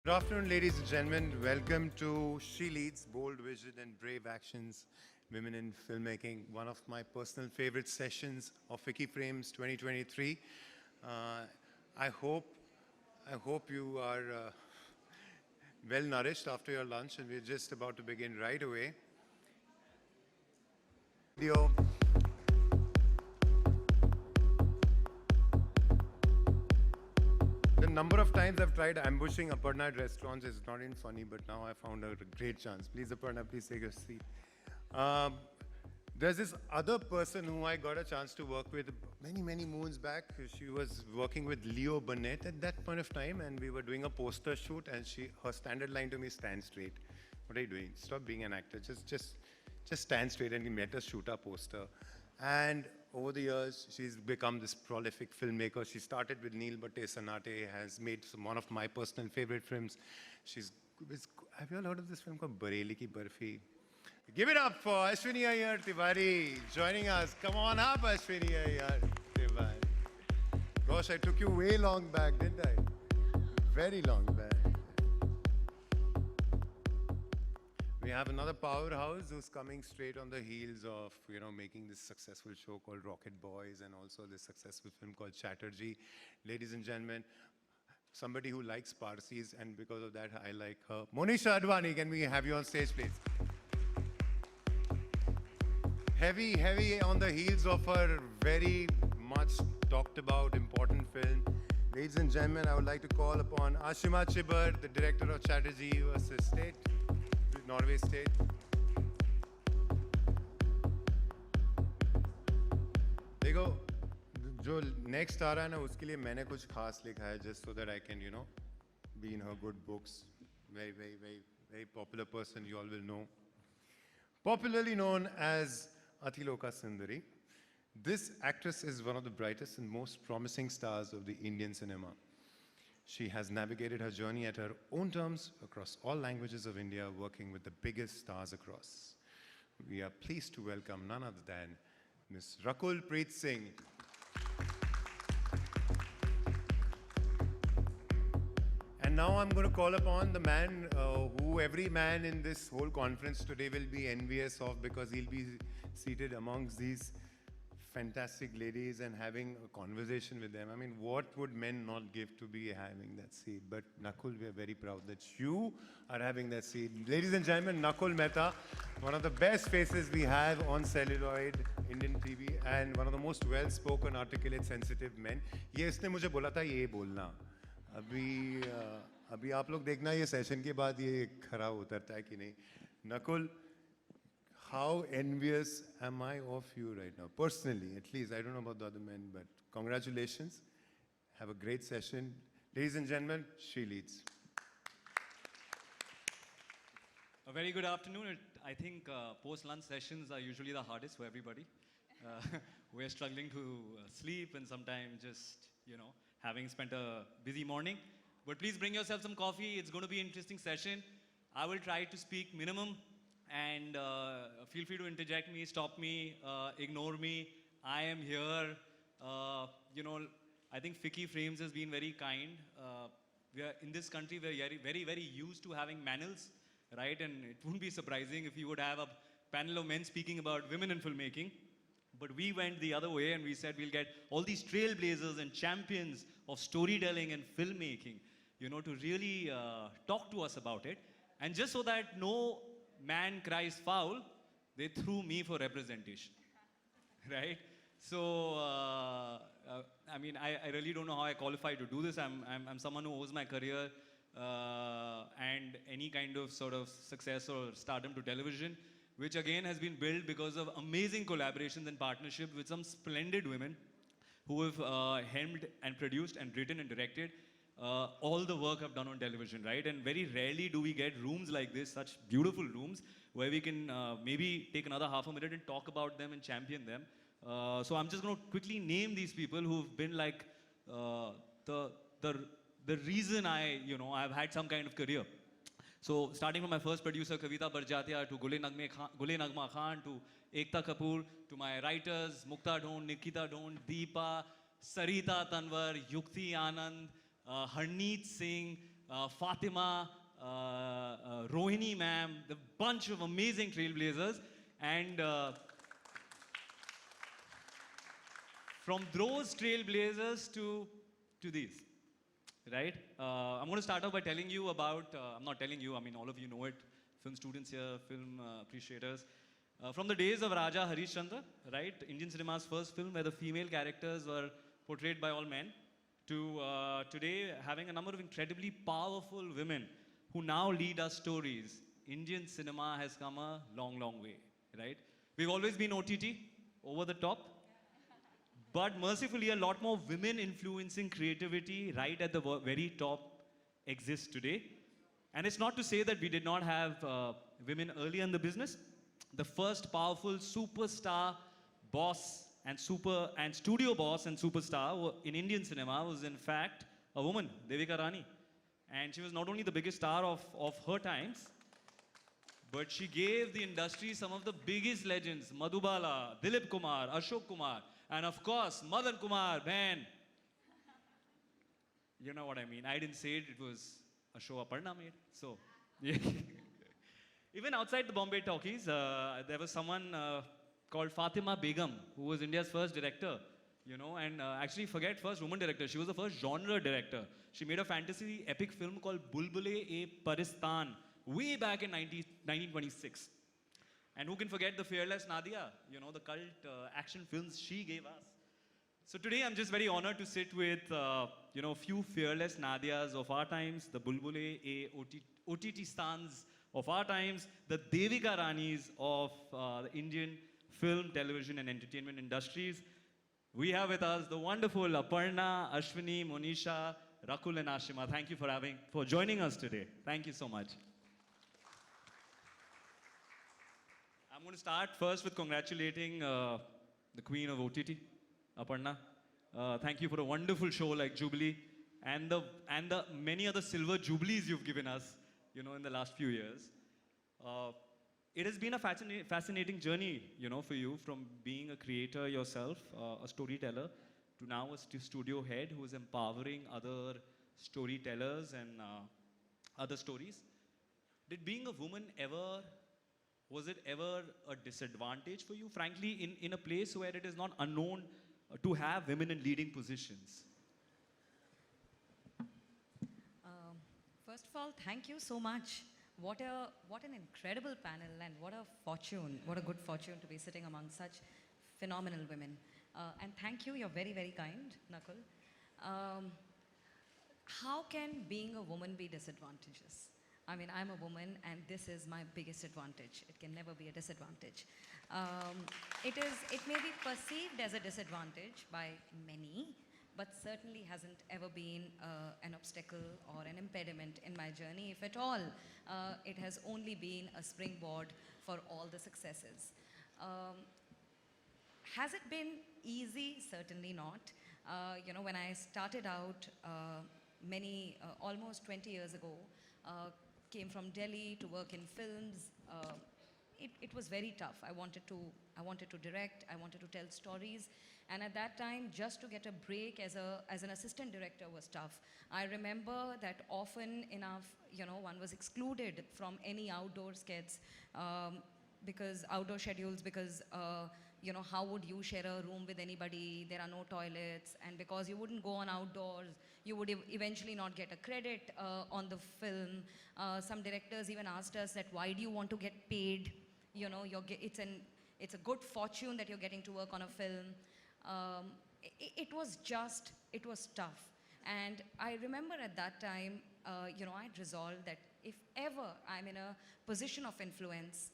Good afternoon, ladies and gentlemen. Welcome to She Leads, Bold Vision and Brave Actions, Women in Filmmaking, one of my personal favorite sessions of FICCI Frames 2023. I hope you are well nourished after your lunch, and we're just about to begin right away. Video. The number of times I've tried ambushing Aparna at restaurants is not even funny, but now I found a great chance. Please, Aparna, please take your seat. There's this other person who I got a chance to work with many moons back. She was working with Leo Burnett at that point of time, and we were doing a poster shoot, and her standard line to me, stand straight. What are you doing? Stop being an actor. Just stand straight, and we met us shoot our poster. And over the years, she's become this prolific filmmaker. She started with Neel Bhatte Sanate, has made one of my personal favorite films. Have you all heard of this film called Bareli Ki Barfi? Give it up for Ashwini Iyer Tiwari joining us. Come on up, Ashwini Iyer Tiwari. Gosh, I took you way long back, didn't I? Very long back. We have another powerhouse who's coming straight on the heels of, making this successful show called Rocket Boys and also this successful film called Chatterjee. Ladies and gentlemen, somebody who likes Parsis, and because of that, I like her. Monisha Advani, can we have you on stage, please? Heavy on the heels of her very much talked about important film. Ladies and gentlemen, I would like to call upon Ashima Chibar, the director of Chatterjee versus State. Norway State. देखो जो next आ रहा है ना उसके लिए मैंने कुछ खास लिखा है just so that I can be in her good books. Very popular person you all will know. Popularly known as Atiloka Sundari, this actress is one of the brightest and most promising stars of the Indian cinema. She has navigated her journey at her own terms across all languages of India, working with the biggest stars across. We are pleased to welcome none other than Ms. Rakul Preet Singh. And now I'm going to call upon the man who every man in this whole conference today will be envious of, because he'll be seated amongst these fantastic ladies and having a conversation with them. I mean, what would men not give to be having that seat? But Nakul, we are very proud that you are having that seat. Ladies and gentlemen, Nakul Mehta, one of the best faces we have on celluloid Indian TV and one of the most well-spoken, articulate, sensitive men. ये इसने मुझे बोला था ये बोलना. अभी आप लोग देखना ये सेशन के बाद ये खरा उतरता है कि नहीं. Nakul, how envious am I of you right now? Personally, at least. I don't know about the other men, but congratulations. Have a great session. Ladies and gentlemen, She Leads. A very good afternoon. I think post-lunch sessions are usually the hardest for everybody. We're struggling to sleep and sometimes just, having spent a busy morning. But please bring yourself some coffee. It's going to be an interesting session. I will try to speak minimum. And feel free to interject me, stop me, ignore me. I am here. I think FICCI Frames has been very kind. We are in this country, we're very used to having panels, right? And it wouldn't be surprising if you would have a panel of men speaking about women in filmmaking. But we went the other way and we said we'll get all these trailblazers and champions of storytelling and filmmaking, to really talk to us about it. And just so that no man cries foul, they threw me for representation, right? So, I really don't know how I qualify to do this. I'm someone who owes my career and any kind of sort of success or stardom to television, which again has been built because of amazing collaborations and partnership with some splendid women who have helmed and produced and written and directed all the work I've done on television, right? And very rarely do we get rooms like this, such beautiful rooms, where we can maybe take another half a minute and talk about them and champion them. So I'm just going to quickly name these people who've been like the reason I've had some kind of career. So starting from my first producer, Kavita Barjatia, to Gule Nagma Khan, to Ekta Kapoor, to my writers, Mukta Dhon, Nikita Dhon, Deepa, Sarita Tanwar, Yukti Anand, Harneet Singh, Fatima, Rohini ma'am, the bunch of amazing trailblazers. And from those trailblazers to these, right? I'm going to start off by telling you about, I'm not telling you, I mean, all of you know it, film students here, film appreciators. From the days of Raja Harishchandra, right? Indian cinema's first film where the female characters were portrayed by all men, to today having a number of incredibly powerful women who now lead our stories. Indian cinema has come a long, long way, right? We've always been OTT, over the top, but mercifully, a lot more women influencing creativity right at the very top exists today. And it's not to say that we did not have women early in the business. The first powerful superstar boss and studio boss and superstar in Indian cinema was in fact a woman, Devika Rani. And she was not only the biggest star of her times, but she gave the industry some of the biggest legends, Madhubala, Dilip Kumar, Ashok Kumar, and of course, Madan Kumar, man. You know what I mean. I didn't say it, it was a show Aparna made. So, yeah. Even outside the Bombay talkies, there was someone called Fatima Begum, who was India's first director, you know, and actually forget first woman director. She was the first genre director. She made a fantasy epic film called Bulbule-e-Paristan way back in 1926. And who can forget the fearless Nadia, you know, the cult action films she gave us. So today I'm just very honored to sit with, you know, a few fearless Nadias of our times, the Bulbule-e-OTT stans of our times, the Devika Ranis of the Indian film, television and entertainment industries. We have with us the wonderful Aparna, Ashwini, Monisha, Rakul and Ashima. Thank you for joining us today. Thank you so much. I'm going to start first with congratulating the queen of OTT, Aparna. Thank you for a wonderful show like Jubilee and the many other silver jubilees you've given us, you know, in the last few years. It has been a fascinating journey, you know, for you from being a creator yourself, a storyteller, to now a studio head who is empowering other storytellers and other stories. Did being a woman was it ever a disadvantage for you, frankly, in a place where it is not unknown to have women in leading positions? First of all, thank you so much. What an incredible panel, and what a good fortune to be sitting among such phenomenal women. And thank you, you're very, very kind, Nakul. How can being a woman be disadvantageous? I mean, I'm a woman and this is my biggest advantage. It can never be a disadvantage. It may be perceived as a disadvantage by many, but certainly hasn't ever been an obstacle or an impediment in my journey. If at all, it has only been a springboard for all the successes. Has it been easy? Certainly not. You know, when I started out almost 20 years ago, came from Delhi to work in films. It was very tough. I wanted to direct, I wanted to tell stories. And at that time, just to get a break as an assistant director was tough. I remember that often enough, you know, one was excluded from any outdoor skits because outdoor schedules, because you know, how would you share a room with anybody? There are no toilets, and because you wouldn't go on outdoors, you would eventually not get a credit on the film. Some directors even asked us that, why do you want to get paid? You know, it's a good fortune that you're getting to work on a film. It was tough. And I remember at that time, you know, I'd resolved that if ever I'm in a position of influence,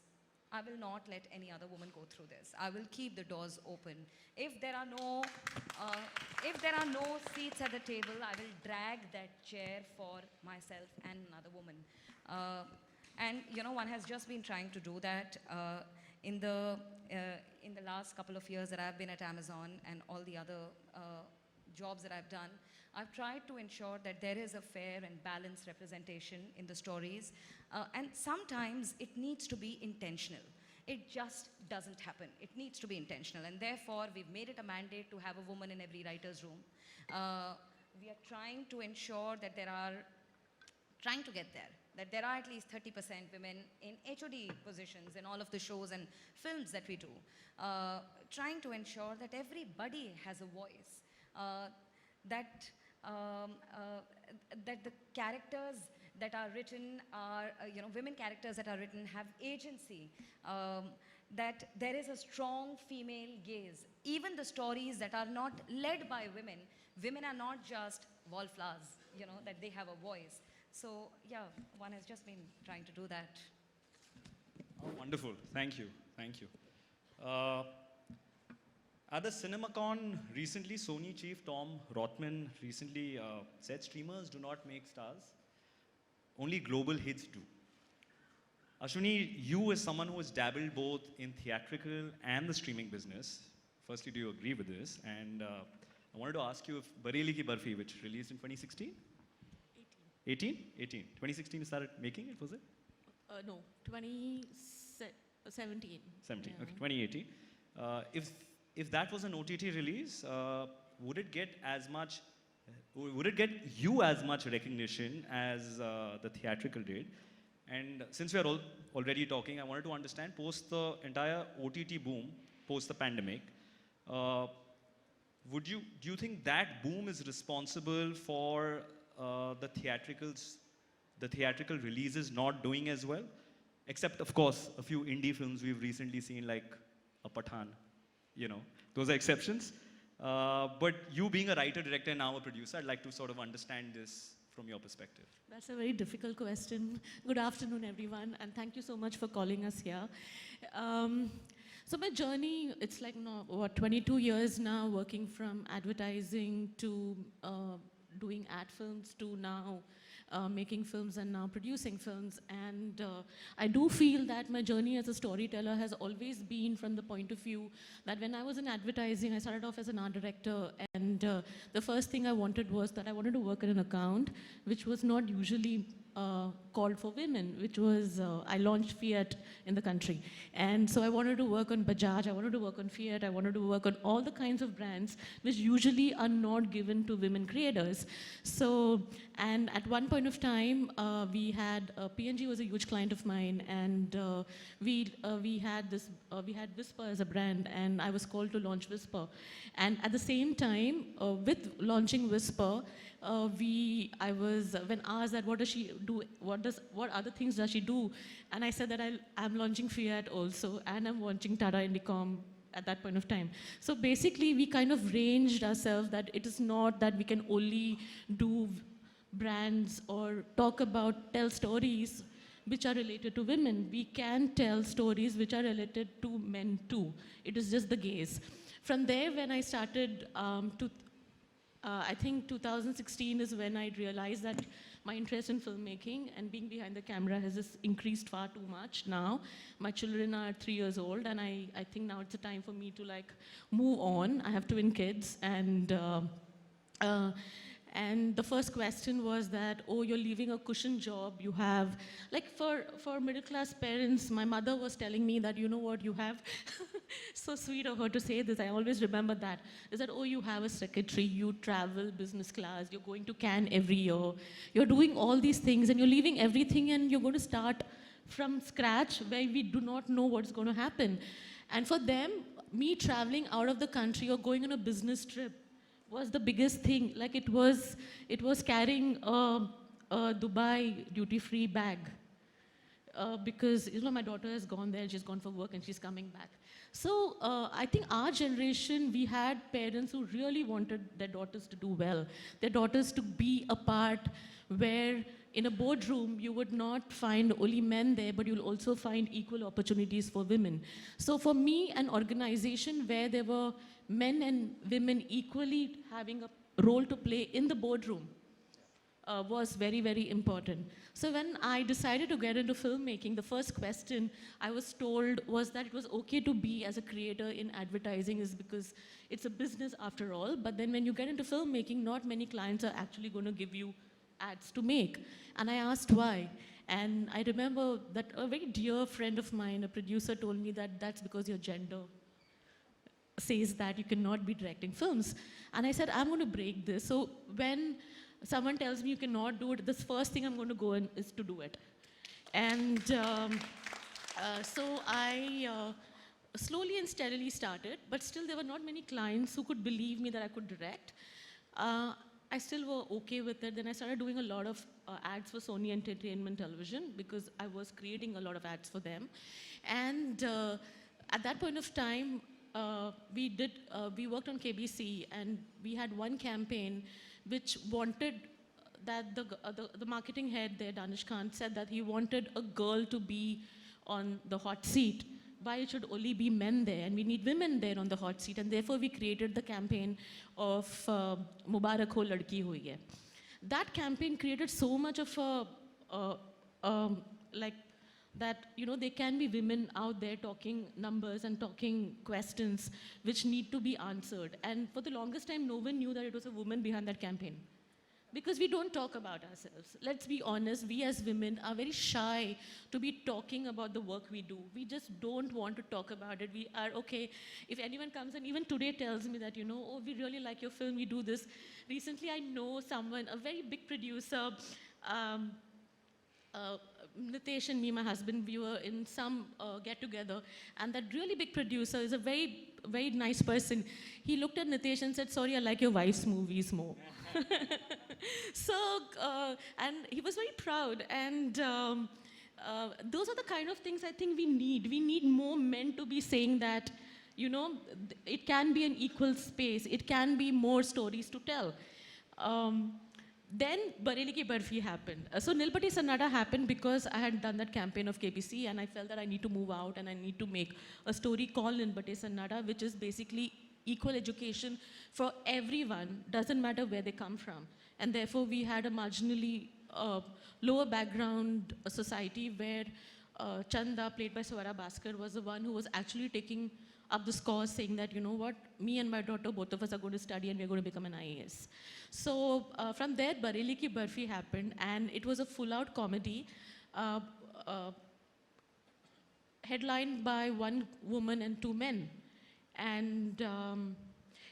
I will not let any other woman go through this. I will keep the doors open. If there are no seats at the table, I will drag that chair for myself and another woman. And you know, one has just been trying to do that in the last couple of years that I've been at Amazon and all the other jobs that I've done. I've tried to ensure that there is a fair and balanced representation in the stories. And sometimes it needs to be intentional. It just doesn't happen. It needs to be intentional. And therefore, we've made it a mandate to have a woman in every writer's room. We are trying to ensure that there are trying to get there, that there are at least 30% women in HOD positions in all of the shows and films that we do, trying to ensure that everybody has a voice, that that the characters that are written are, women characters that are written have agency, that there is a strong female gaze. Even the stories that are not led by women, women are not just wallflowers, that they have a voice. So yeah, one has just been trying to do that. Oh, wonderful. Thank you. Thank you. At the CinemaCon recently, Sony chief Tom Rothman recently said streamers do not make stars, only global hits do. Ashwini, you as someone who has dabbled both in theatrical and the streaming business, firstly, do you agree with this? And I wanted to ask you if Bareilly Ki Barfi, which released in 2016? 18? 18. 2016 you started making it, was it? No, 2017. 17, Yeah. okay, 2018. If that was an OTT release, would it get you as much recognition as the theatrical did? And since we are already talking, I wanted to understand, post the entire OTT boom, post the pandemic, do you think that boom is responsible for the theatrical releases not doing as well? Except, of course, a few indie films we've recently seen, like a Pathan. Those are exceptions. But you being a writer, director, and now a producer, I'd like to sort of understand this from your perspective. That's a very difficult question. Good afternoon, everyone, and thank you so much for calling us here. So my journey, it's like, 22 years now, working from advertising to doing ad films to now making films and now producing films. And I do feel that my journey as a storyteller has always been from the point of view that when I was in advertising, I started off as an art director, and the first thing I wanted was that I wanted to work at an account which was not usually called for women, which was, I launched Fiat in the country. And so I wanted to work on Bajaj, I wanted to work on Fiat, I wanted to work on all the kinds of brands which usually are not given to women creators. So, and at one point of time, we had, P&G was a huge client of mine, and we had Whisper as a brand, and I was called to launch Whisper. And at the same time, with launching Whisper, I was when asked that what does she do, what other things does she do, and I said that I'm launching Fiat also, and I'm launching Tata Indicom at that point of time. So basically, we kind of ranged ourselves that it is not that we can only do brands or tell stories which are related to women. We can tell stories which are related to men too. It is just the gaze. From there, when I started I think 2016 is when I realized that my interest in filmmaking and being behind the camera has just increased far too much now. My children are 3 years old, and I think now it's a time for me to move on. I have twin kids, and the first question was that, oh, you're leaving a cushion job. You have, for middle-class parents, my mother was telling me that, you know what, you have, so sweet of her to say this, I always remember that, is that, oh, you have a secretary, you travel business class, you're going to Cannes every year, you're doing all these things, and you're leaving everything, and you're going to start from scratch where we do not know what's going to happen. And for them, me traveling out of the country or going on a business trip was the biggest thing. It was carrying a Dubai duty-free bag. Because my daughter has gone there, she's gone for work, and she's coming back. So I think our generation, we had parents who really wanted their daughters to do well, their daughters to be a part where in a boardroom you would not find only men there, but you'll also find equal opportunities for women. So for me, an organization where there were men and women equally having a role to play in the boardroom was very, very important. So when I decided to get into filmmaking, the first question I was told was that it was okay to be as a creator in advertising, is because it's a business after all. But then when you get into filmmaking, not many clients are actually going to give you ads to make. And I asked why. And I remember that a very dear friend of mine, a producer, told me that that's because your gender says that you cannot be directing films. And I said, I'm going to break this. So when someone tells me you cannot do it, the first thing I'm going to go in is to do it. And so I slowly and steadily started, but still there were not many clients who could believe me that I could direct. I still were okay with it. Then I started doing a lot of ads for Sony Entertainment Television because I was creating a lot of ads for them. And at that point of time, we worked on KBC, and we had one campaign which wanted that the marketing head there, Danish Khan, said that he wanted a girl to be on the hot seat. Why it should only be men there, and we need women there on the hot seat, and therefore we created the campaign of Mubarak Ho Ladki Hui Hai. That campaign created so much of like that, there can be women out there talking numbers and talking questions which need to be answered. And for the longest time, no one knew that it was a woman behind that campaign. Because we don't talk about ourselves. Let's be honest, we as women are very shy to be talking about the work we do. We just don't want to talk about it. We are okay. If anyone comes and even today tells me that, oh, we really like your film, we do this. Recently, I know someone, a very big producer, Nitesh and me, my husband, we were in some get-together, and that really big producer is a very, very nice person. He looked at Nitesh and said, sorry, I like your wife's movies more. So, and he was very proud, and those are the kind of things I think we need. We need more men to be saying that, it can be an equal space, it can be more stories to tell. Then Bareli Ki Barfi happened. So Nilpati Sannada happened because I had done that campaign of KBC, and I felt that I need to move out and I need to make a story called Nilpati Sannada, which is basically equal education for everyone, doesn't matter where they come from. And therefore we had a marginally lower background society where Chanda, played by Swara Bhaskar, was the one who was actually taking up the scores, saying that, me and my daughter, both of us are going to study and we're going to become an IAS. So from there, Bareli Ki Barfi happened, and it was a full-out comedy headlined by one woman and two men. And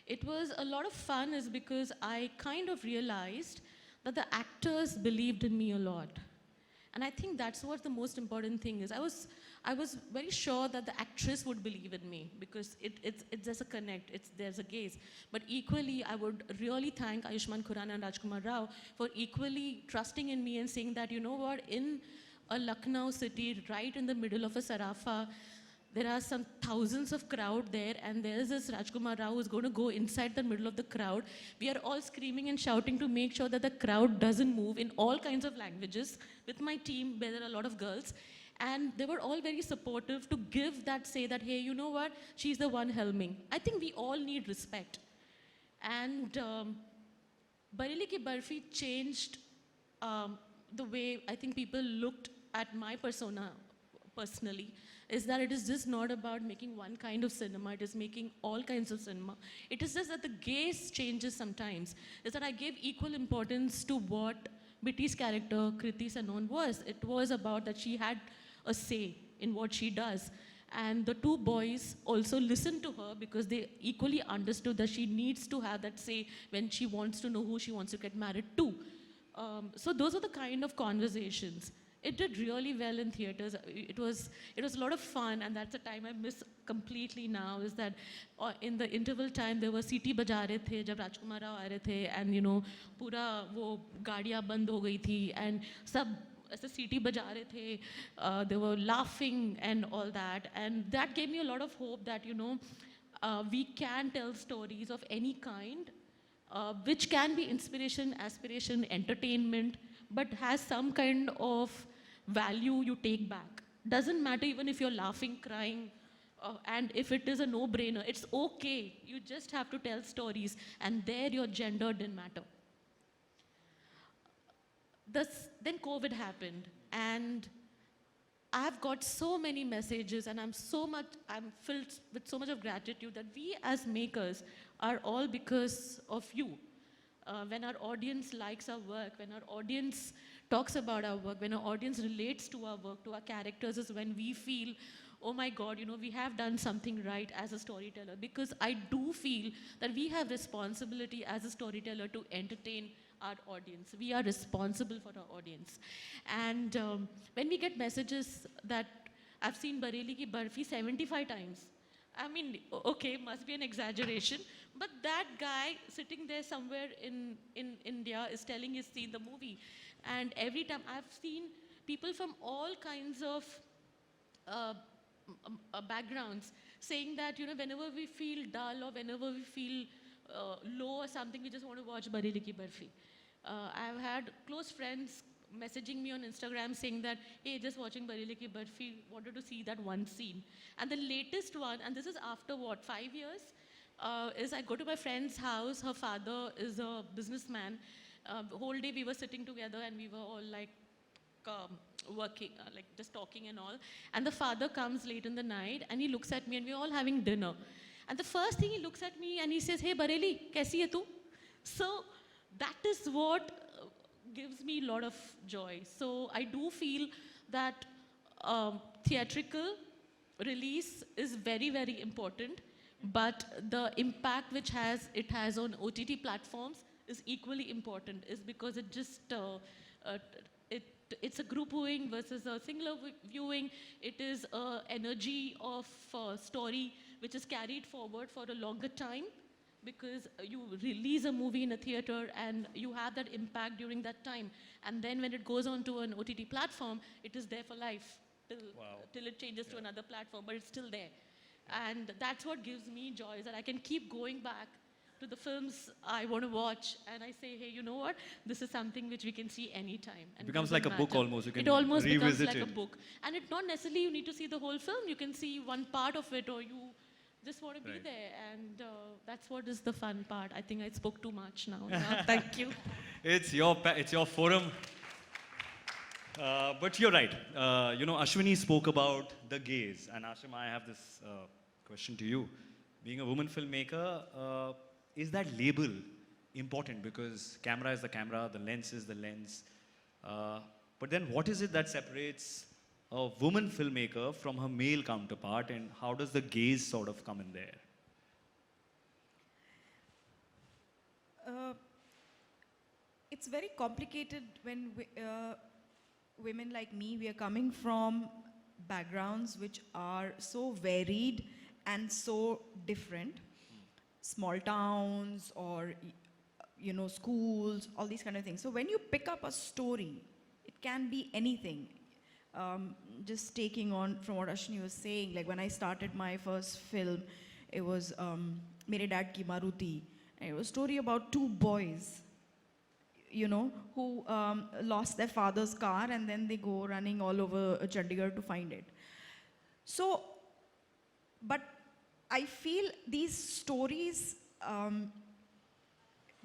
it was a lot of fun is because I kind of realized that the actors believed in me a lot. And I think that's what the most important thing is. I was very sure that the actress would believe in me because it's just a connect, there's a gaze. But equally, I would really thank Ayushmann Khurrana and Rajkumar Rao for equally trusting in me and saying that, what, in a Lucknow city, right in the middle of a Sarafa, there are some thousands of crowd there, and there's this Rajkumar Rao who's going to go inside the middle of the crowd. We are all screaming and shouting to make sure that the crowd doesn't move in all kinds of languages with my team, where there are a lot of girls. And they were all very supportive to give that, say that, hey, you know what, she's the one helming. I think we all need respect. And Bareli Ki Barfi changed the way I think people looked at my persona personally, is that it is just not about making one kind of cinema, it is making all kinds of cinema. It is just that the gaze changes sometimes. Is that I gave equal importance to what Bitty's character, Kriti Sanon, was. It was about that she had a say in what she does. And the two boys also listened to her because they equally understood that she needs to have that say when she wants to know who she wants to get married to. So those are the kind of conversations. It did really well in theaters. It was a lot of fun, and that's the time I miss completely now, is that in the interval time, there were सीटी बजा रहे थे जब राजकुमार राव आ रहे थे, and पूरा वो गाड़ियाँ बंद हो गई थी, and सब ऐसे सीटी बजा रहे थे, they were laughing and all that, and that gave me a lot of hope that, we can tell stories of any kind, which can be inspiration, aspiration, entertainment, but has some kind of value you take back. Doesn't matter even if you're laughing, crying, and if it is a no-brainer, it's okay. You just have to tell stories, and there your gender didn't matter. Then COVID happened, and I've got so many messages, and I'm filled with so much of gratitude that we as makers are all because of you. When our audience likes our work, when our audience talks about our work, when our audience relates to our work, to our characters, is when we feel, oh my God, we have done something right as a storyteller. Because I do feel that we have responsibility as a storyteller to entertain our audience. We are responsible for our audience. And when we get messages that I've seen Bareli Ki Barfi 75 times, I mean, okay, must be an exaggeration, but that guy sitting there somewhere in India is telling he's seen the movie. And every time I've seen people from all kinds of backgrounds saying that, you know, whenever we feel dull or whenever we feel low or something, we just want to watch Bareli Ki Barfi. I've had close friends messaging me on Instagram saying that, hey, just watching Bareli Ki Barfi, wanted to see that one scene. And the latest one, and this is after what, 5 years, is I go to my friend's house. Her father is a businessman. The whole day we were sitting together and we were all like working, like just talking and all. And the father comes late in the night and he looks at me and we're all having dinner. And the first thing he looks at me and he says, hey, Bareli, kaisi hai tu? So that is what gives me a lot of joy. So I do feel that theatrical release is very, very important, but the impact which it has on OTT platforms is equally important, is because it just, it's a group viewing versus a singular viewing. It is an energy of story which is carried forward for a longer time, because you release a movie in a theater and you have that impact during that time. And then when it goes on to an OTT platform, it is there for life till it changes to another platform, but it's still there. And that's what gives me joy, is that I can keep going back to the films I want to watch, and I say, hey, you know what? This is something which we can see anytime. And it becomes like a book almost. You can it almost becomes revisit like it. a book. And it's not necessarily you need to see the whole film. You can see one part of it, or you just want to be there. And that's what is the fun part. I think I spoke too much now. Thank you. It's your forum. But you're right. You know, Ashwini spoke about the gaze. And Ashim, I have this question to you. Being a woman filmmaker, is that label important? Because camera is the camera, the lens is the lens. But then what is it that separates a woman filmmaker from her male counterpart, and how does the gaze sort of come in there? It's very complicated when women like me, we are coming from backgrounds which are so varied and so different. Small towns or, you know, schools, all these kind of things. So when you pick up a story, it can be anything. Just taking on from what Ashwini was saying, like when I started my first film, it was Mere Dad Ki Maruti. And it was a story about two boys, you know, who lost their father's car and then they go running all over Chandigarh to find it. So, but I feel these stories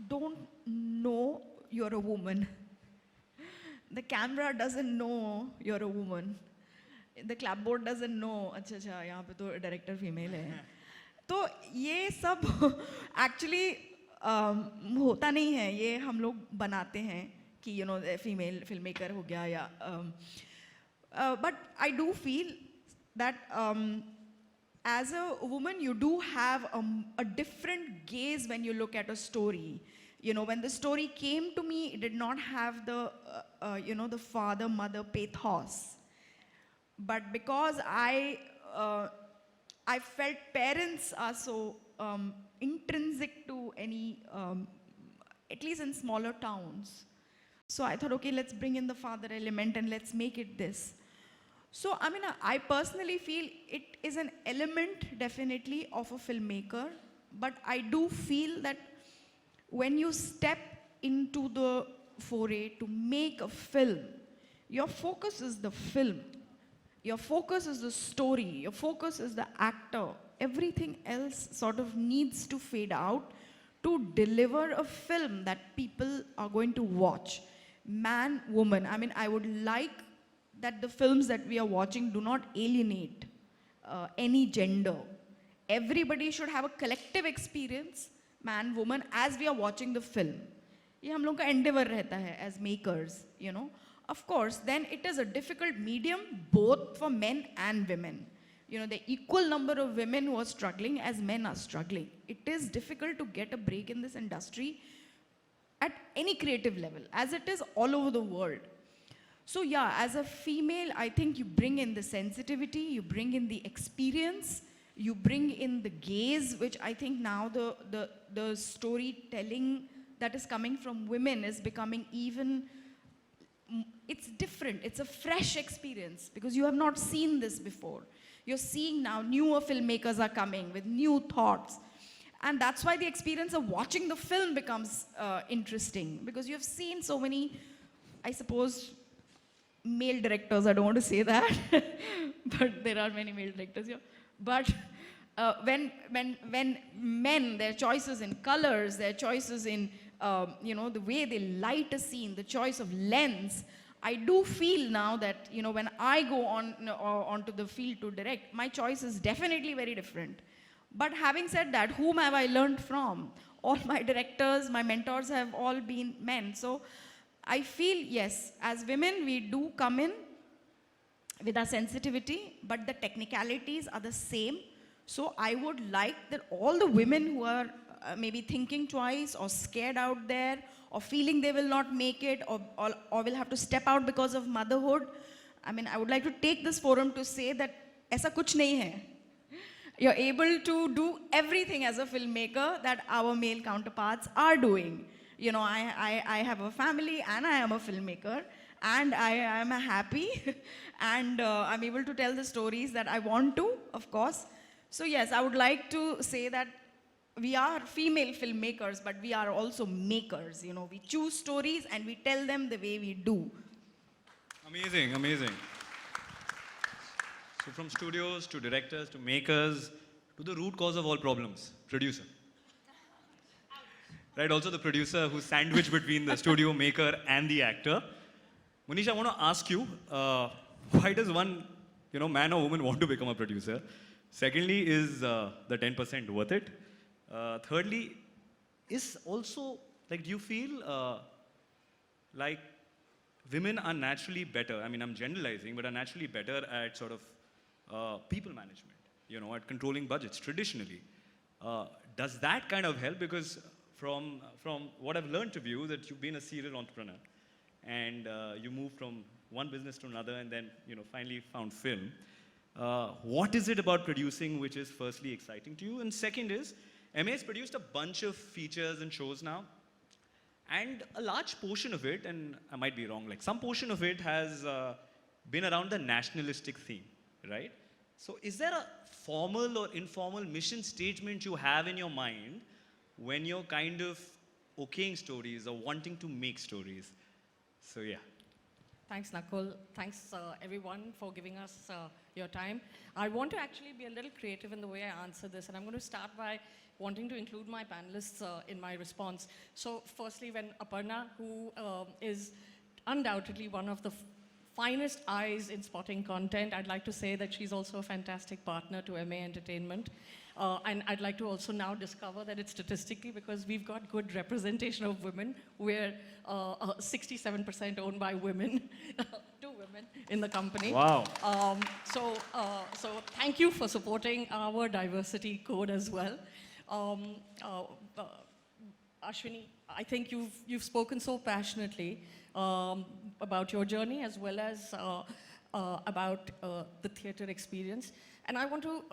don't know you're a woman. The camera doesn't know you're a woman. The clapboard doesn't know, अच्छा अच्छा यहाँ पे तो director female है. तो ये सब actually होता नहीं है. ये हम लोग बनाते हैं कि you know female filmmaker हो गया या. But I do feel that as a woman, you do have a different gaze when you look at a story. You know, when the story came to me, it did not have the, you know, the father-mother pathos. But because I felt parents are so intrinsic to any, at least in smaller towns. So I thought, okay, let's bring in the father element and let's make it this. So, I mean, I personally feel it is an element, definitely, of a filmmaker. But I do feel that when you step into the foray to make a film, your focus is the film. Your focus is the story. Your focus is the actor. Everything else sort of needs to fade out to deliver a film that people are going to watch. Man, woman. I mean, I would like that the films that we are watching do not alienate any gender. Everybody should have a collective experience, man, woman, as we are watching the film. ये हम लोग का endeavor रहता है as makers, you know. Of course, then it is a difficult medium both for men and women. You know, the equal number of women who are struggling as men are struggling. It is difficult to get a break in this industry at any creative level, as it is all over the world. So yeah, as a female, I think you bring in the sensitivity, you bring in the experience, you bring in the gaze, which I think now the storytelling that is coming from women is becoming even, it's different, it's a fresh experience because you have not seen this before. You're seeing now newer filmmakers are coming with new thoughts. And that's why the experience of watching the film becomes interesting because you have seen so many, I suppose, male directors, I don't want to say that, but there are many male directors here. But when men, their choices in colors, their choices in, the way they light a scene, the choice of lens, I do feel now that, when I go onto the field to direct, my choice is definitely very different. But having said that, whom have I learned from? All my directors, my mentors have all been men. So I feel, yes, as women, we do come in with our sensitivity, but the technicalities are the same. So I would like that all the women who are maybe thinking twice or scared out there or feeling they will not make it or will have to step out because of motherhood, I would like to take this forum to say that aisa kuch nahi hai. You're able to do everything as a filmmaker that our male counterparts are doing. I have a family and I am a filmmaker and I am happy and I'm able to tell the stories that I want to, of course. So yes, I would like to say that we are female filmmakers, but we are also makers. We choose stories and we tell them the way we do. Amazing, amazing. So from studios to directors to makers to the root cause of all problems, producer. Right, also the producer who's sandwiched between the studio maker and the actor. Manish, I want to ask you, why does one, man or woman want to become a producer? Secondly, is the 10% worth it? Thirdly, is also, do you feel like women are naturally better, I'm generalizing, but are naturally better at sort of people management, at controlling budgets traditionally? Does that kind of help? Because from what I've learned of you, that you've been a serial entrepreneur and you moved from one business to another and then, finally found film. What is it about producing which is firstly exciting to you? And second is, MA has produced a bunch of features and shows now. And a large portion of it, and I might be wrong, some portion of it has been around the nationalistic theme, right? So is there a formal or informal mission statement you have in your mind when you're kind of okaying stories or wanting to make stories? So yeah. Thanks, Nakul. Thanks, everyone, for giving us your time. I want to actually be a little creative in the way I answer this, and I'm going to start by wanting to include my panelists in my response. So firstly, when Aparna, who is undoubtedly one of the finest eyes in spotting content, I'd like to say that she's also a fantastic partner to MA Entertainment. And I'd like to also now discover that it's statistically, because we've got good representation of women. We're 67% owned by women, 2 women in the company. Wow. So thank you for supporting our diversity code as well. Ashwini, I think you've spoken so passionately about your journey as well as about the theater experience. And I want to,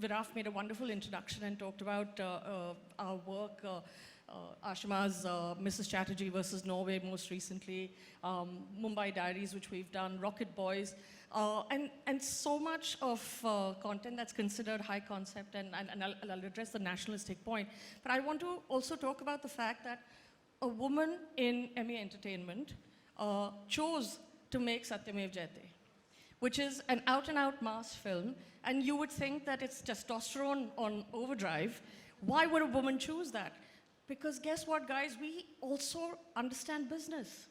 Viraf made a wonderful introduction and talked about our work, Ashima's Mrs. Chatterjee versus Norway most recently, Mumbai Diaries, which we've done, Rocket Boys, and so much of content that's considered high concept, and I'll address the nationalistic point. But I want to also talk about the fact that a woman in ME Entertainment chose to make Satyamev Jayate, which is an out-and-out mass film, and you would think that it's testosterone on overdrive. Why would a woman choose that? Because guess what, guys? We also understand business,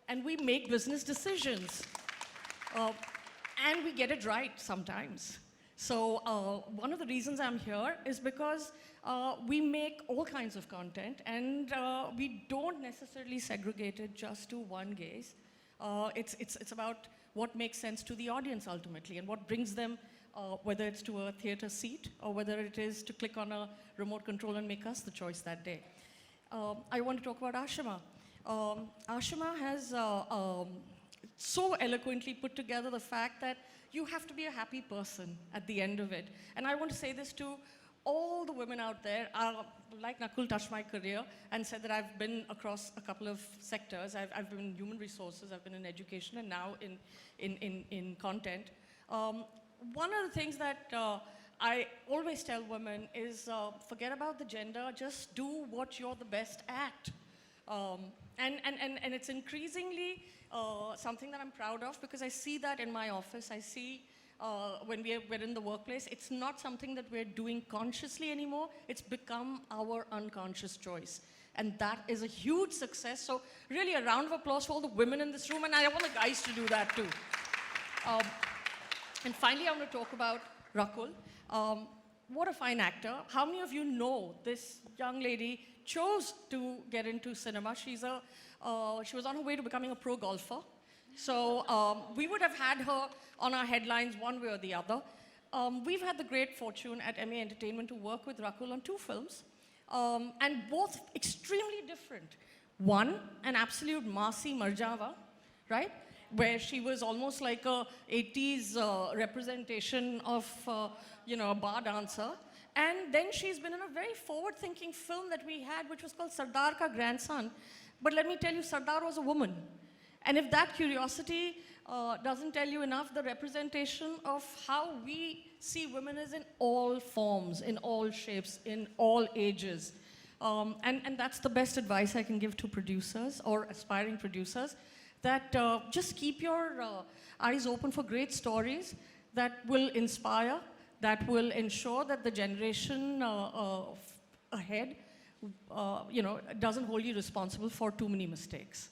and we make business decisions, and we get it right sometimes. So one of the reasons I'm here is because we make all kinds of content, and we don't necessarily segregate it just to one gaze. It's about what makes sense to the audience ultimately, and what brings them, whether it's to a theater seat or whether it is to click on a remote control and make us the choice that day. I want to talk about Ashima. Ashima has so eloquently put together the fact that you have to be a happy person at the end of it. And I want to say this to all the women out there. Like Rakul touched my career and said that I've been across a couple of sectors. I've been in human resources, I've been in education, and now in content. One of the things that I always tell women is forget about the gender, just do what you're the best at. And it's increasingly something that I'm proud of, because I see that in my office. I see when we're in the workplace, it's not something that we're doing consciously anymore. It's become our unconscious choice. And that is a huge success. So really a round of applause for all the women in this room, and I want the guys to do that too. And finally, I want to talk about Rakul. What a fine actor. How many of you know this young lady chose to get into cinema? She was on her way to becoming a pro golfer. So we would have had her on our headlines one way or the other. We've had the great fortune at MA Entertainment to work with Rakul on 2 films, and both extremely different. One, an absolute Masi Marjava, right? Where she was almost like a 80s representation of, a bar dancer. And then she's been in a very forward-thinking film that we had, which was called Sardar Ka Grandson. But let me tell you, Sardar was a woman. And if that curiosity doesn't tell you enough, the representation of how we see women is in all forms, in all shapes, in all ages. And that's the best advice I can give to producers or aspiring producers, that just keep your eyes open for great stories that will inspire, that will ensure that the generation ahead, doesn't hold you responsible for too many mistakes.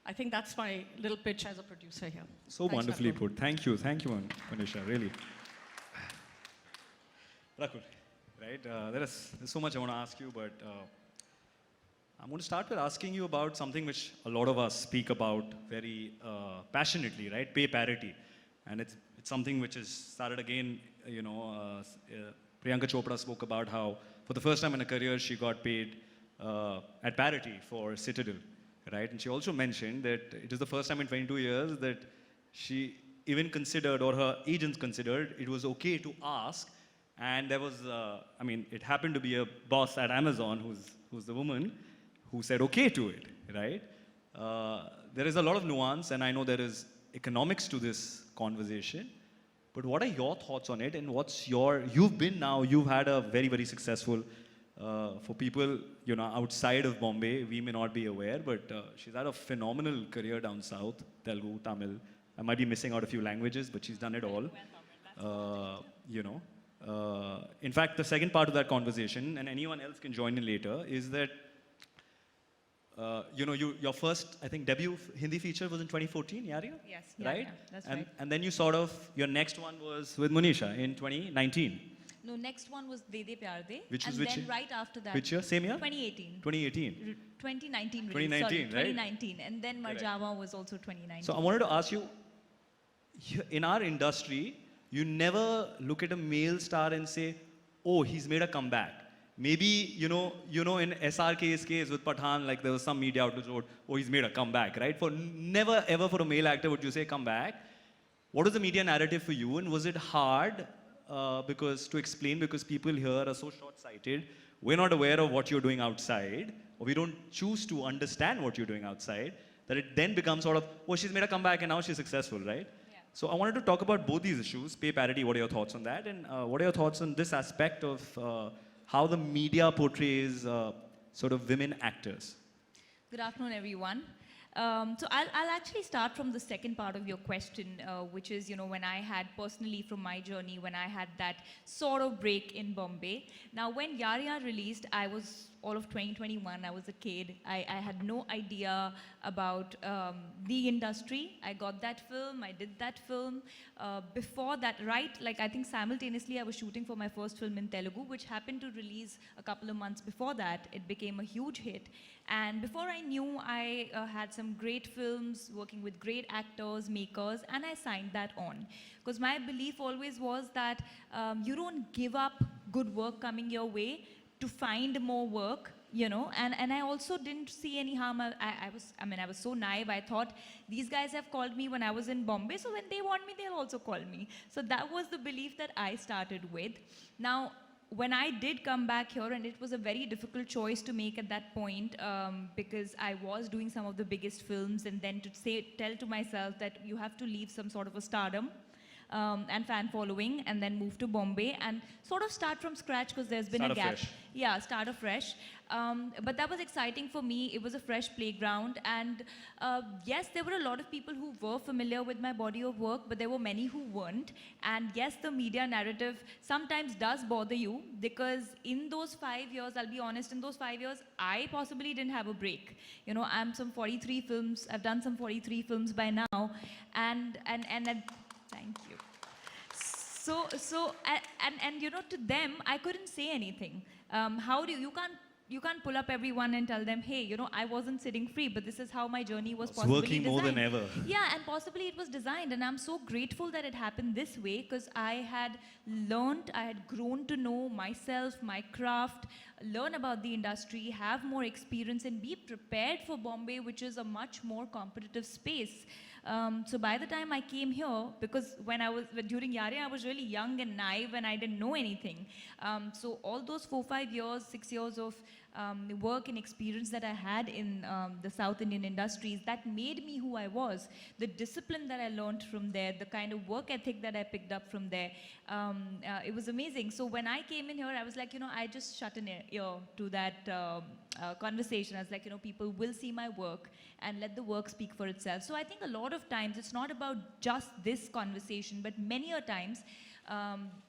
I think that's my little pitch as a producer here. So Thanks, wonderfully Rakul. put. Thank you, Manisha, really. Rakul, right? There's so much I want to ask you, but I'm going to start with asking you about something which a lot of us speak about very passionately, right? Pay parity. And it's something which has started again, Priyanka Chopra spoke about how for the first time in her career she got paid at parity for Citadel, right? And she also mentioned that it is the first time in 22 years that she even considered, or her agents considered, it was okay to ask. And there was, it happened to be a boss at Amazon who's the woman who said okay to it, right? There is a lot of nuance, and I know there is economics to this conversation, but what are your thoughts on it, and you've had a very, very successful, for people, outside of Bombay, we may not be aware, but she's had a phenomenal career down south, Telugu, Tamil. I might be missing out a few languages, but she's done it all. In fact, the second part of that conversation, and anyone else can join in later, is that your first, I think, debut Hindi feature was in 2014, Yariya? Yes, right? yeah, that's and, right. And then your next one was with Monisha in 2019. No, next one was De De Pyar De. Which was and which then year? right after that. Which year? Same year? 2018. 2018. 2019 release, 2019, sorry, right? 2019. And then Correct. Marjava was also 2019. So I wanted to ask you, in our industry, you never look at a male star and say, oh, he's made a comeback. Maybe, in SRK's case with Pathan, like there was some media outlets who wrote, oh, he's made a comeback, right? Never ever for a male actor would you say comeback. What was the media narrative for you, and was it hard to explain, because people here are so short-sighted, we're not aware of what you're doing outside, or we don't choose to understand what you're doing outside, that it then becomes sort of, oh, she's made a comeback and now she's successful, right? Yeah. So I wanted to talk about both these issues, pay parity, what are your thoughts on that, and what are your thoughts on this aspect of how the media portrays sort of women actors? Good afternoon, everyone. So I'll actually start from the second part of your question, which is, when I had personally from my journey, when I had that sort of break in Bombay. Now, when Yariya released, I was all of 2021. I was a kid. I had no idea about the industry. I got that film. I did that film. Before that, I think simultaneously I was shooting for my first film in Telugu, which happened to release a couple of months before that. It became a huge hit. And before I knew, I had some great films, working with great actors, makers, and I signed that on. Because my belief always was that you don't give up good work coming your way to find more work. and I also didn't see any harm. I was so naive. I thought these guys have called me when I was in Bombay, so when they want me, they'll also call me. So that was the belief that I started with. Now, when I did come back here, and it was a very difficult choice to make at that point, because I was doing some of the biggest films, and then to tell to myself that you have to leave some sort of a stardom and fan following, and then move to Bombay and sort of start from scratch, because there's been Start a gap. afresh. Yeah, start afresh. But that was exciting for me. It was a fresh playground, and yes, there were a lot of people who were familiar with my body of work, but there were many who weren't. And yes, the media narrative sometimes does bother you, because in those 5 years, I'll be honest, in those 5 years, I possibly didn't have a break. I'm some 43 films. I've done some 43 films by now, and thank you. To them, I couldn't say anything. How do you can't pull up everyone and tell them, hey, I wasn't sitting free, but this is how my journey was possibly working more than designed. ever. Yeah, and possibly it was designed, and I'm so grateful that it happened this way, because I had grown to know myself, my craft, learn about the industry, have more experience, and be prepared for Bombay, which is a much more competitive space. So by the time I came here, because during Yare, I was really young and naive and I didn't know anything. So all those 4, 5 years, 6 years of work and experience that I had in the South Indian industries, that made me who I was. The discipline that I learned from there, the kind of work ethic that I picked up from there, it was amazing. So when I came in here, I was like, I just shut an ear to that conversation. I was like, people will see my work and let the work speak for itself. So I think a lot of times it's not about just this conversation, but many a times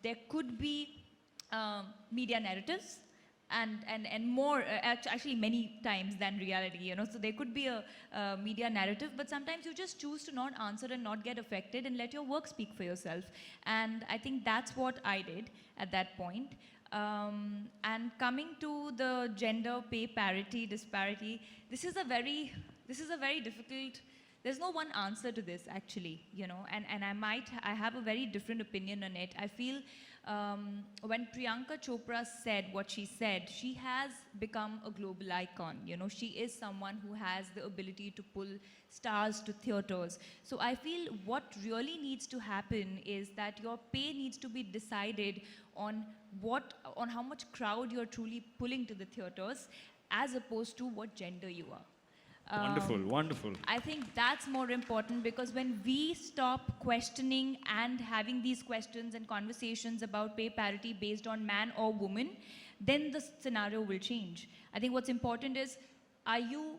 there could be media narratives and more, actually many times than reality, So there could be a media narrative, but sometimes you just choose to not answer and not get affected and let your work speak for yourself. And I think that's what I did at that point. And coming to the gender pay parity, disparity, this is a very difficult, there's no one answer to this actually, and I have a very different opinion on it. I feel when Priyanka Chopra said what she said, she has become a global icon. She is someone who has the ability to pull stars to theaters. So I feel what really needs to happen is that your pay needs to be decided on how much crowd you're truly pulling to the theaters, as opposed to what gender you are. Wonderful. I think that's more important, because when we stop questioning and having these questions and conversations about pay parity based on man or woman, then the scenario will change. I think what's important is, are you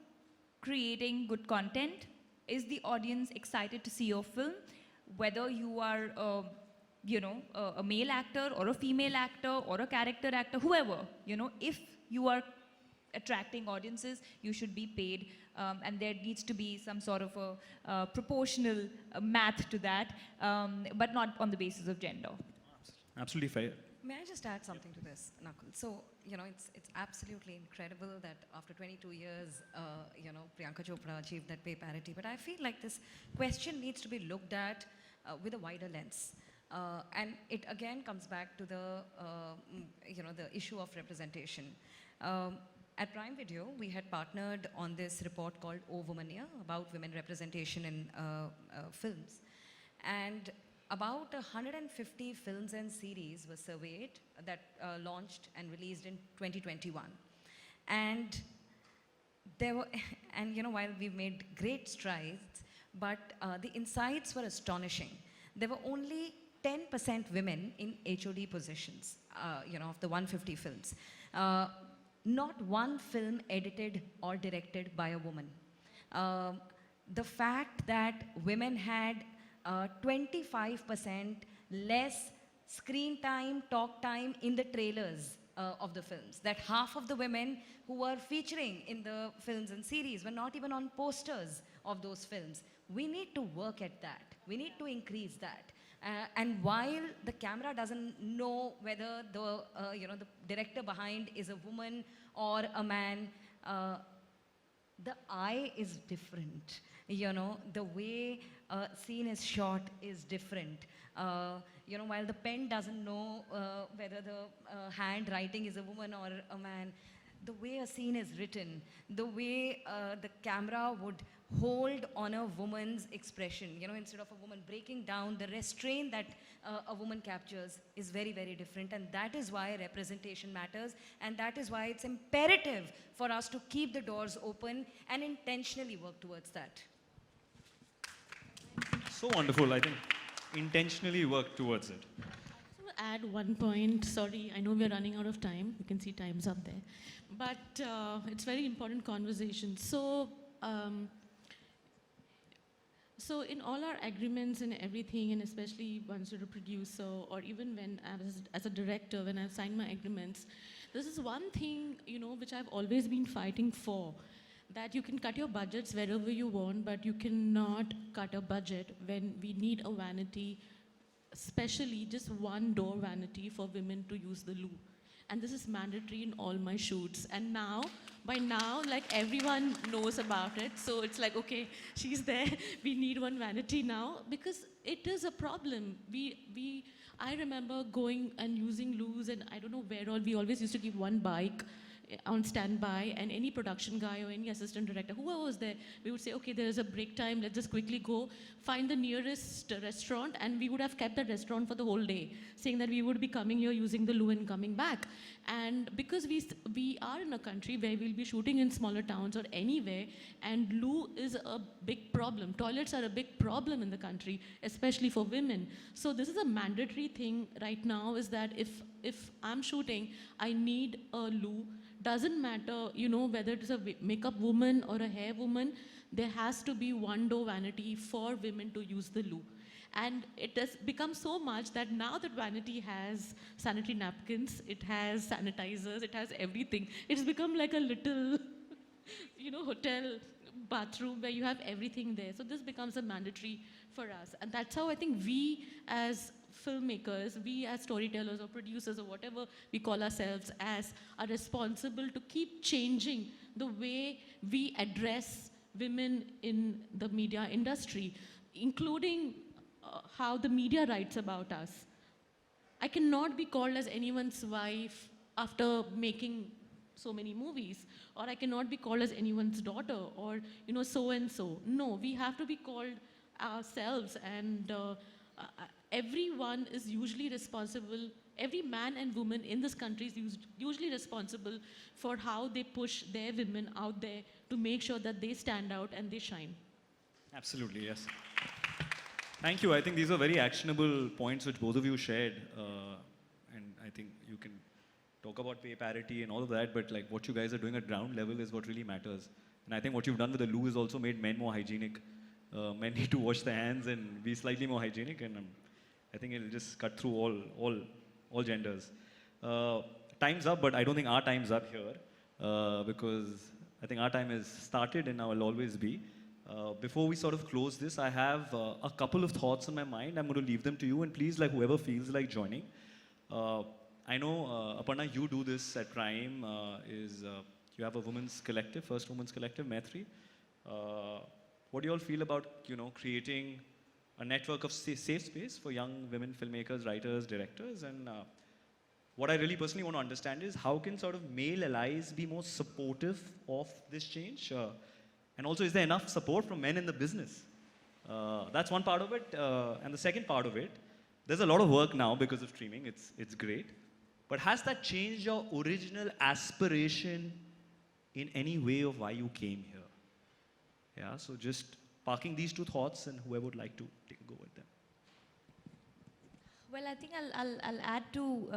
creating good content? Is the audience excited to see your film? Whether you are a male actor or a female actor or a character actor, whoever, if you are attracting audiences, you should be paid, and there needs to be some sort of a proportional math to that, but not on the basis of gender. Absolutely fair. May I just add something to this, Nakul? So, it's absolutely incredible that after 22 years, Priyanka Chopra achieved that pay parity. But I feel like this question needs to be looked at with a wider lens. And it again comes back to the issue of representation. At Prime Video, we had partnered on this report called O Womania about women representation in films. And about 150 films and series were surveyed that launched and released in 2021. And while we've made great strides, but the insights were astonishing. There were only 10% women in HOD positions, of the 150 films. Not one film edited or directed by a woman. The fact that women had 25% less screen time, talk time in the trailers of the films. That half of the women who were featuring in the films and series were not even on posters of those films. We need to work at that. We need to increase that. And while the camera doesn't know whether the director behind is a woman or a man, the eye is different. The way a scene is shot is different. While the pen doesn't know whether the handwriting is a woman or a man, the way a scene is written, the way the camera would hold on a woman's expression, you know, instead of a woman breaking down, the restraint that a woman captures is very, very different. And that is why representation matters. And that is why it's imperative for us to keep the doors open and intentionally work towards that. So wonderful. I think intentionally work towards it. So add one point. Sorry, I know we're running out of time. You can see time's up there. But it's very important conversation. So in all our agreements and everything, and especially once you're a producer, or even when I was as a director, when I've signed my agreements, this is one thing, you know, which I've always been fighting for, that you can cut your budgets wherever you want, but you cannot cut a budget when we need a vanity, especially just one door vanity for women to use the loo. And this is mandatory in all my shoots. And now, by now, like everyone knows about it. So it's like, okay, she's there. We need one vanity now, because it is a problem. I remember going and using loos, and I don't know where all, we always used to keep one bike on standby, and any production guy or any assistant director, whoever was there, we would say, okay, there's a break time, let's just quickly go find the nearest restaurant, and we would have kept that restaurant for the whole day, saying that we would be coming here using the loo and coming back. And because we are in a country where we'll be shooting in smaller towns or anywhere, and loo is a big problem. Toilets are a big problem in the country, especially for women. So this is a mandatory thing right now, is that if I'm shooting, I need a loo. Doesn't matter, you know, whether it is a makeup woman or a hair woman, there has to be one door vanity for women to use the loo. And it has become so much that now that vanity has sanitary napkins, it has sanitizers, it has everything. It's become like a little, you know, hotel bathroom where you have everything there. So this becomes a mandatory for us. And that's how I think we as filmmakers, we as storytellers or producers or whatever we call ourselves as, are responsible to keep changing the way we address women in the media industry, including how the media writes about us. I cannot be called as anyone's wife after making so many movies, or I cannot be called as anyone's daughter, or, you know, so and so. No, we have to be called ourselves, and everyone is usually responsible. Every man and woman in this country is usually responsible for how they push their women out there to make sure that they stand out and they shine. Absolutely, yes. Thank you. I think these are very actionable points which both of you shared. And I think you can talk about pay parity and all of that, but like what you guys are doing at ground level is what really matters. And I think what you've done with the loo has also made men more hygienic. Men need to wash their hands and be slightly more hygienic, and I think it'll just cut through all genders. Time's up, but I don't think our time's up here, because I think our time has started and now will always be. Before we sort of close this, I have a couple of thoughts in my mind. I'm going to leave them to you, and please, like, whoever feels like joining. I know, Aparna, you do this at Prime. You have a women's collective, first women's collective, Maitri. What do you all feel about, you know, creating a network of safe space for young women filmmakers, writers, directors? And what I really personally want to understand is how can sort of male allies be more supportive of this change? And also, is there enough support from men in the business? That's one part of it. And the second part of it, there's a lot of work now because of streaming. It's great. But has that changed your original aspiration in any way of why you came here? Yeah, so just parking these two thoughts, and whoever would like to go with them. Well, I think I'll add to,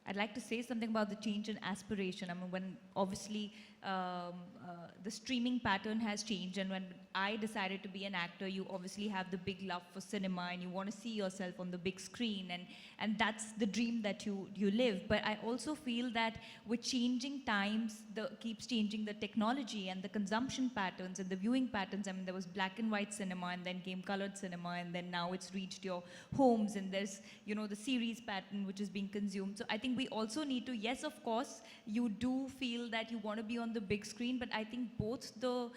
I'd like to say something about the change in aspiration. I mean, when obviously the streaming pattern has changed, and when I decided to be an actor, you obviously have the big love for cinema and you want to see yourself on the big screen, and that's the dream that you live. But I also feel that with changing times, keeps changing the technology and the consumption patterns and the viewing patterns. I mean, there was black and white cinema, and then came colored cinema, and then now it's reached your homes, and there's, you know, the series pattern which is being consumed. So I think we also need to, yes, of course, you do feel that you want to be on the big screen, but I think both the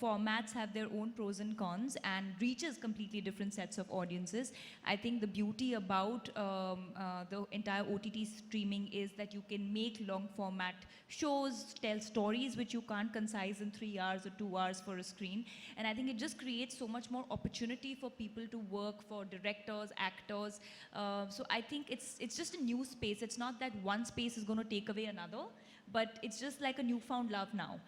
formats have their own pros and cons and reaches completely different sets of audiences. I think the beauty about the entire OTT streaming is that you can make long format shows, tell stories which you can't concise in 3 hours or 2 hours for a screen. And I think it just creates so much more opportunity for people to work, for directors, actors. So I think it's just a new space. It's not that one space is going to take away another, but it's just like a newfound love now,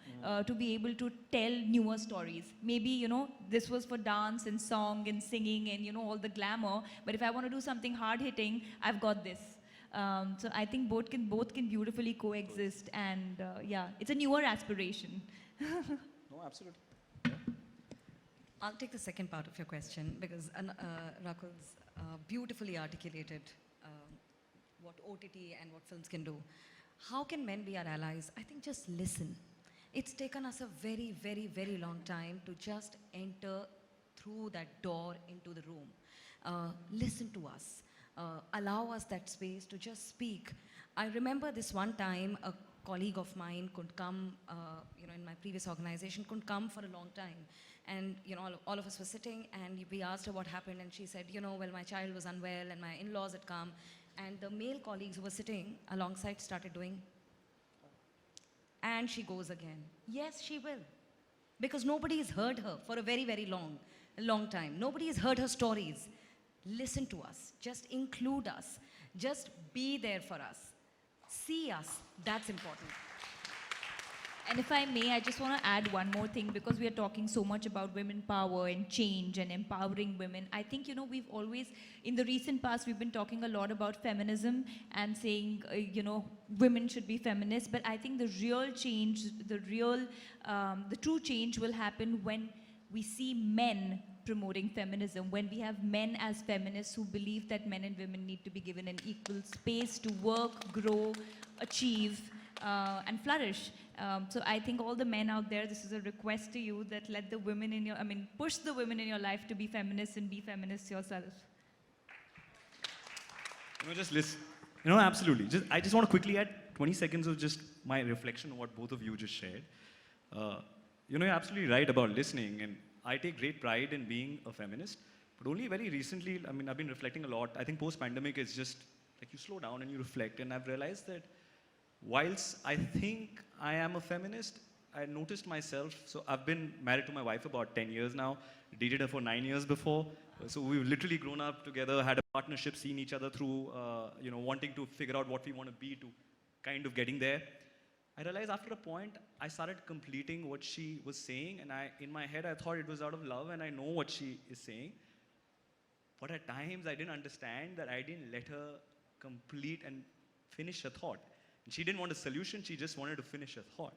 to be able to tell newer stories. Maybe, you know, this was for dance and song and singing and, you know, all the glamour, but if I want to do something hard-hitting, I've got this. So I think both can beautifully coexist, and yeah, it's a newer aspiration. No, absolutely. I'll take the second part of your question because Rakul's beautifully articulated what OTT and what films can do. How can men be our allies? I think just listen. It's taken us a very, very, very long time to just enter through that door into the room. Listen to us. Allow us that space to just speak. I remember this one time a colleague of mine could come, in my previous organization, couldn't come for a long time. And, all of us were sitting and we asked her what happened and she said, well, my child was unwell and my in-laws had come. And the male colleagues who were sitting alongside started doing. And she goes again. Yes, she will. Because nobody has heard her for a very, very long time. Nobody has heard her stories. Listen to us. Just include us. Just be there for us. See us. That's important. And if I may, I just want to add one more thing, because we are talking so much about women power and change and empowering women. I think, we've always, in the recent past, we've been talking a lot about feminism and saying, women should be feminists. But I think the real change, the true change will happen when we see men promoting feminism, when we have men as feminists who believe that men and women need to be given an equal space to work, grow, achieve, and flourish. So I think all the men out there, this is a request to you that let the women in your, push the women in your life to be feminists and be feminists yourself. Just listen. Absolutely. I just want to quickly add 20 seconds of just my reflection on what both of you just shared. You're absolutely right about listening, and I take great pride in being a feminist, but only very recently, I've been reflecting a lot. I think post-pandemic is just, like, you slow down and you reflect, and I've realized that whilst I think I am a feminist, I noticed myself, so I've been married to my wife about 10 years now, dated her for 9 years before, so we've literally grown up together, had a partnership, seen each other through, wanting to figure out what we want to be to kind of getting there. I realized after a point, I started completing what she was saying, and in my head, I thought it was out of love, and I know what she is saying. But at times, I didn't understand that I didn't let her complete and finish her thought. And she didn't want a solution, she just wanted to finish her thought.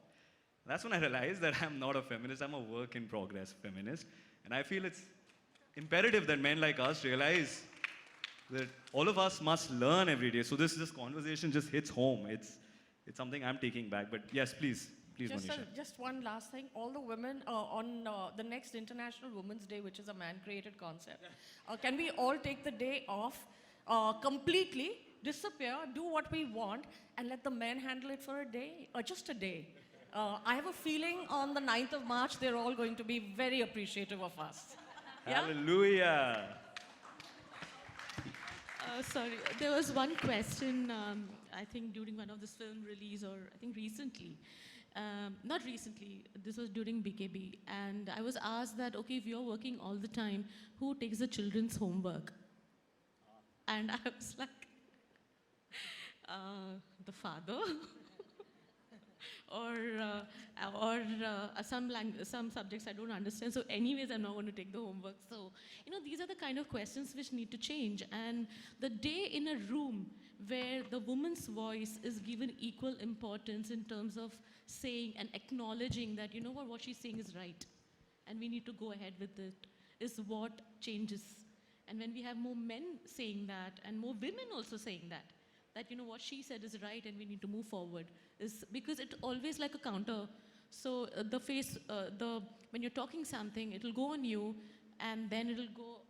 And that's when I realized that I'm not a feminist, I'm a work in progress feminist. And I feel it's imperative that men like us realize that all of us must learn every day. So this conversation just hits home. It's something I'm taking back. But yes, please, Manisha. Just one last thing. All the women on the next International Women's Day, which is a man-created concept, can we all take the day off completely, disappear, do what we want, and let the men handle it for a day, or just a day? I have a feeling on the 9th of March, they're all going to be very appreciative of us. Yeah? Hallelujah. Sorry, there was one question, I think during one of this film release, or I think recently. Not recently, this was during BKB. And I was asked that, okay, if you're working all the time, who takes the children's homework? And I was like, the father. or some subjects I don't understand. So anyways, I'm not going to take the homework. So, these are the kind of questions which need to change. And the day in a room where the woman's voice is given equal importance in terms of saying and acknowledging that, what she's saying is right, and we need to go ahead with it, is what changes. And when we have more men saying that, and more women also saying that what she said is right and we need to move forward, is because it's always like a counter. So when you're talking something, it'll go on you, and then it'll go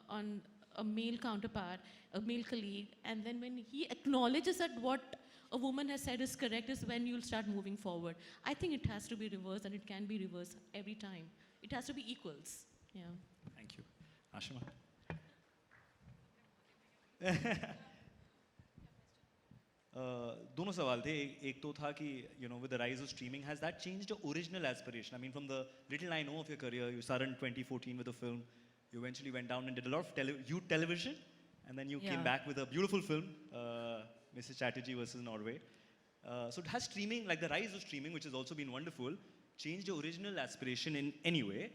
on a male counterpart, a male colleague, and then when he acknowledges that what a woman has said is correct is when you'll start moving forward. I think it has to be reversed, and it can be reversed every time. It has to be equals. Yeah. Thank you. Ashima? दोनों सवाल थे एक तो था कि with the rise of streaming, has that changed your original aspiration? I mean, from the little I know of your career, you started in 2014 with a film, you eventually went down and did a lot of youth television, and then you came back with a beautiful film, Mrs. Chatterjee versus Norway. So has streaming, like the rise of streaming, which has also been wonderful, changed your original aspiration in any way?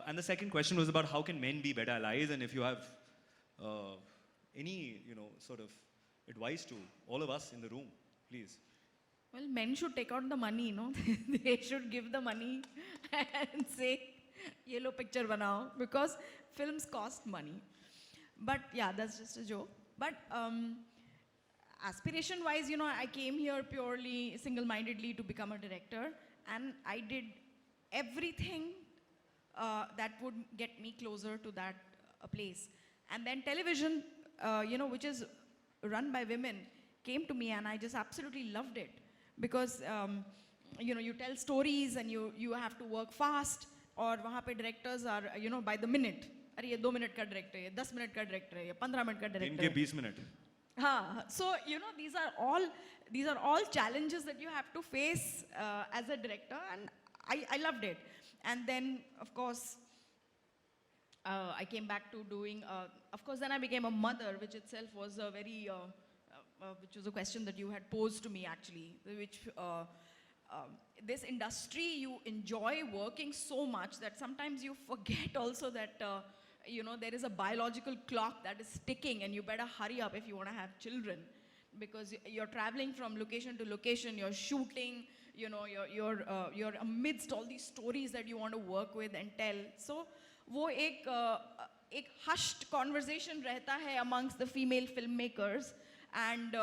And the second question was about how can men be better allies, and if you have any sort of advice to all of us in the room, please. Well, men should take out the money, no? They should give the money and say, ye lo picture banao, because films cost money. But yeah, that's just a joke. But aspiration-wise, I came here purely single-mindedly to become a director, and I did everything that would get me closer to that place. And then television, which is run by women, came to me, and I just absolutely loved it. Because, you tell stories and you have to work fast, or wahan pe directors are, by the minute. Arey ye 2 minute ka director hai, 10 minute ka director hai, 15 minute ka director hai. Inke 20 minute. So, these are all challenges that you have to face as a director, and I loved it. And then, of course, I came back to doing, of course, then I became a mother, which itself was a very, which was a question that you had posed to me actually, which, this industry, you enjoy working so much that sometimes you forget also that, there is a biological clock that is ticking, and you better hurry up if you want to have children, because you're traveling from location to location, you're shooting, you're amidst all these stories that you want to work with and tell. So, वो एक hushed conversation रहता है amongst the female filmmakers and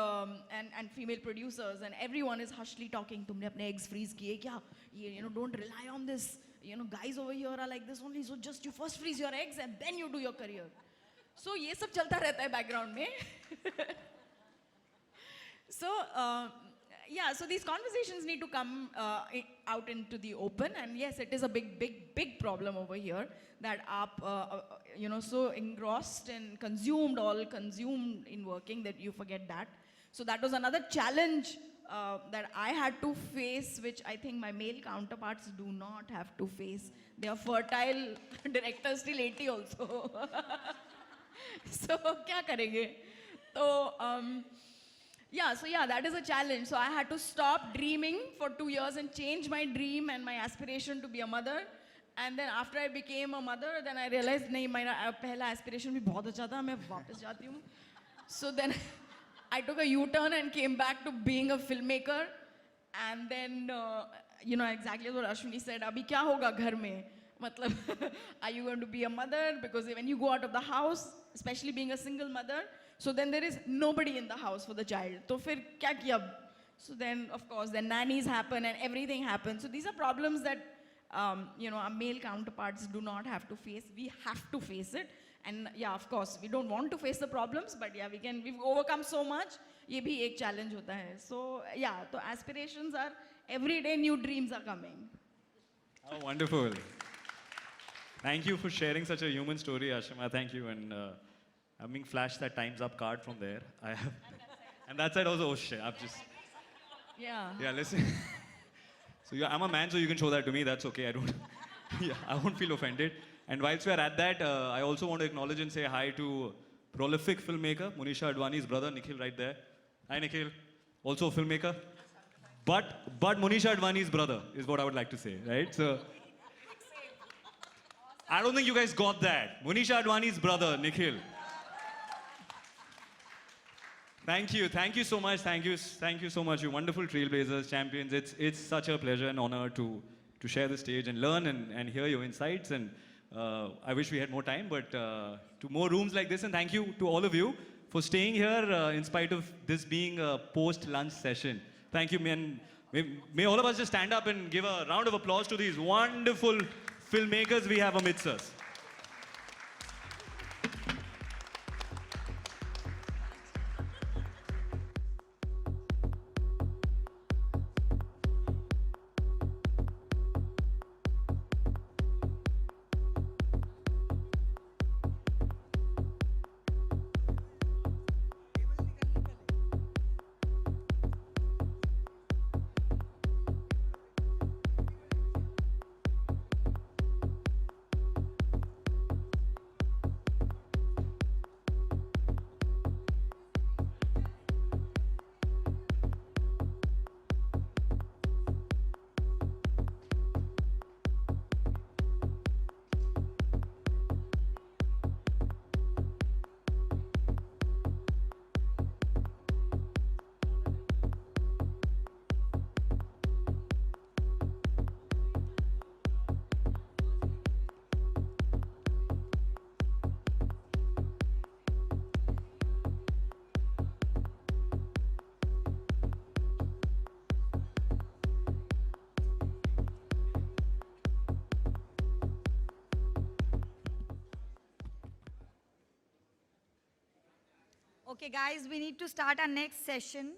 female producers, and everyone is hushly talking. तुमने अपने eggs freeze किए क्या? Don't rely on this. Guys over here are like this only. So just you first freeze your eggs and then you do your career. So ये सब चलता रहता है background में. So so these conversations need to come out into the open, and yes, it is a big problem over here that aap, so engrossed and consumed in working that you forget that. So that was another challenge that I had to face, which I think my male counterparts do not have to face. They are fertile directors till 80 also. So kya karenge? So that is a challenge. So I had to stop dreaming for 2 years and change my dream and my aspiration to be a mother. And then after I became a mother, then I realized, nahi, my pehla aspiration bhi bahut acha tha, main wapas jati hu. So then I took a U-turn and came back to being a filmmaker. And then, exactly what Ashwini said, abhi kya hoga ghar mein? Matlab, are you going to be a mother? Because when you go out of the house, especially being a single mother, so then there is nobody in the house for the child. So fir kya kiya? So then, of course, then nannies happen and everything happens. So these are problems that, our male counterparts do not have to face. We have to face it. And yeah, of course, we don't want to face the problems, but yeah, we've overcome so much. Ye bhi ek challenge hota hai. So yeah, so aspirations are, every day new dreams are coming. Oh, wonderful. Thank you for sharing such a human story, Ashima. Thank you. And I'm being flashed that time's up card from there. I have, and that side also, oh shit, I've just. Yeah. Yeah, listen. So I'm a man, so you can show that to me. That's okay. I won't feel offended. And whilst we're at that, I also want to acknowledge and say hi to prolific filmmaker, Monisha Advani's brother, Nikhil, right there. Hi, Nikhil. Also a filmmaker. But Monisha Advani's brother is what I would like to say, right? So I don't think you guys got that. Monisha Advani's brother, Nikhil. Thank you so much. Thank you so much, you wonderful trailblazers, champions. It's such a pleasure and honor to share the stage and learn and hear your insights. And I wish we had more time, but to more rooms like this. And thank you to all of you for staying here in spite of this being a post-lunch session. Thank you, man. May all of us just stand up and give a round of applause to these wonderful filmmakers we have amidst us. Okay, guys, we need to start our next session.